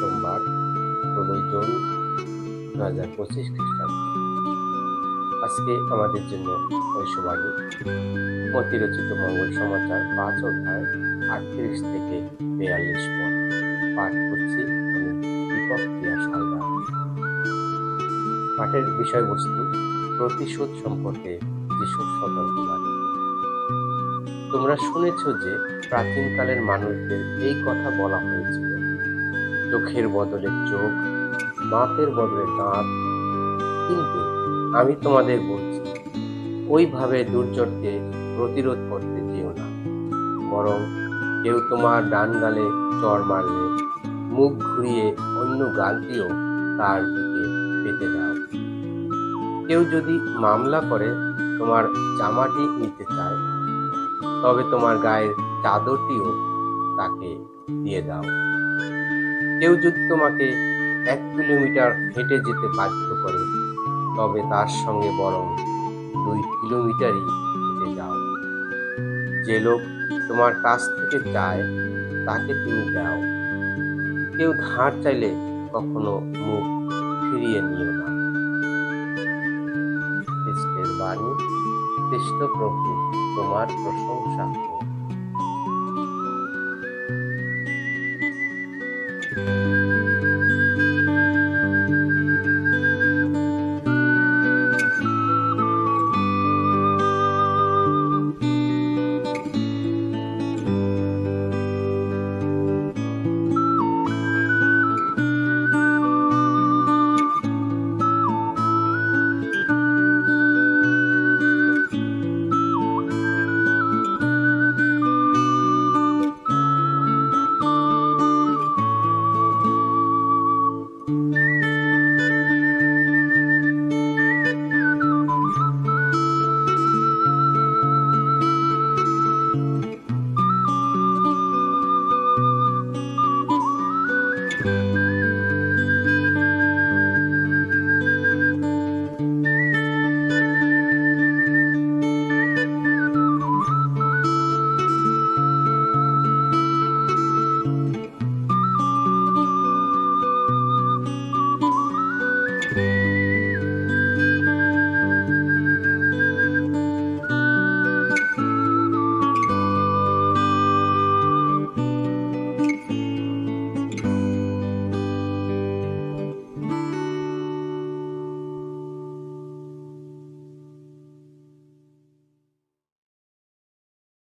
সোমবার ১৬ জুন ২০২৫ খ্রিস্টাব্দ। আজকে আমাদের জন্য ঐশবাণী মতিরচিত মঙ্গল সমাচার ৫ অধ্যায় ৩৮ থেকে ৪২ পদ। পাঠ করছি আমি দীপক প্রিয়া সালদার। পাঠের বিষয়বস্তু প্রতিশোধ সম্পর্কে যিশুর সতর্কবাণী। তোমরা শুনেছ যে প্রাচীনকালের মানুষদের এই কথা বলা হয়েছিল, চোখের বদলে চোখ, দাঁতের বদলে দাঁত। কিন্তু আমি তোমাদের বলছি, ওইভাবে দুর্যোগকে প্রতিরোধ করতে যেও না। বরং কেউ তোমার ডান গালে চড় মারলে মুখ ঘুরিয়ে অন্য গালটিও তার দিকে পেতে দাও। কেউ যদি মামলা করে তোমার জামাটি নিতে চায়, তবে তোমার গায়ের চাদরটিও তাকে দিয়ে দাও। কেউ যদি তোমাকে ১ কিলোমিটার হেঁটে যেতে বাধ্য করে, তবে তার সঙ্গে বরং ২ কিলোমিটারই হেঁটে যাও। যে লোক তোমার কাছ থেকে চায় তাকে তুমি দাও। কেউ ধার চাইলে কখনো মুখ ফিরিয়ে নিও না। খ্রিস্টের বাণী। খ্রিস্ট প্রভু তোমার প্রশংসা হোক।